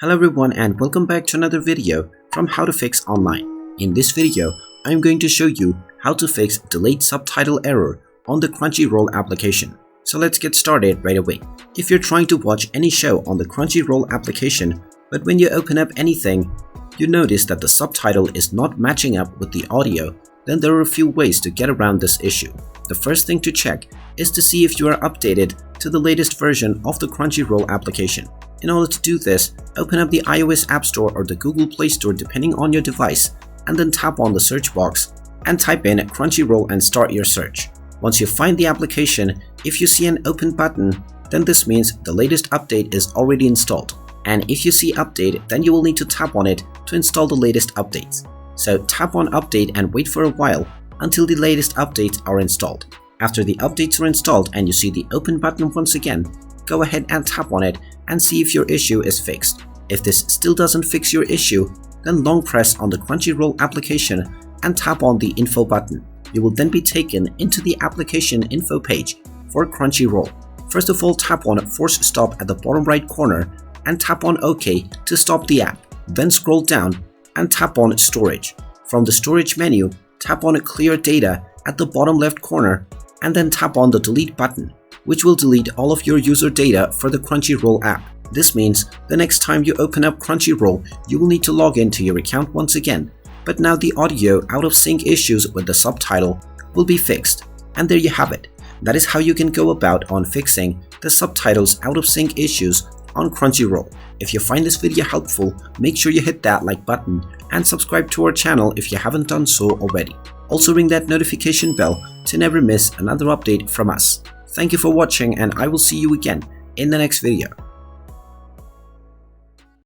Hello everyone and welcome back to another video from How to Fix Online. In this video, I am going to show you how to fix delayed subtitle error on the Crunchyroll application. So let's get started right away. If you're trying to watch any show on the Crunchyroll application, but when you open up anything, you notice that the subtitle is not matching up with the audio, then there are a few ways to get around this issue. The first thing to check is to see if you are updated to the latest version of the Crunchyroll application. In order to do this, open up the iOS App Store or the Google Play Store depending on your device, and then tap on the search box and type in Crunchyroll and start your search. Once you find the application, if you see an open button, then this means the latest update is already installed. And if you see update, then you will need to tap on it to install the latest updates. So tap on update and wait for a while until the latest updates are installed. After the updates are installed and you see the open button once again, go ahead and tap on it and see if your issue is fixed. If this still doesn't fix your issue, then long press on the Crunchyroll application and tap on the info button. You will then be taken into the application info page for Crunchyroll. First of all, tap on force stop at the bottom right corner and tap on OK to stop the app. Then scroll down and tap on storage. From the storage menu, tap on clear data at the bottom left corner and then tap on the delete button, which will delete all of your user data for the Crunchyroll app. This means the next time you open up Crunchyroll, you will need to log into your account once again. But now the audio out of sync issues with the subtitle will be fixed. And there you have it. That is how you can go about on fixing the subtitles out of sync issues on Crunchyroll. If you find this video helpful, make sure you hit that like button and subscribe to our channel if you haven't done so already. Also ring that notification bell to never miss another update from us. Thank you for watching and I will see you again in the next video.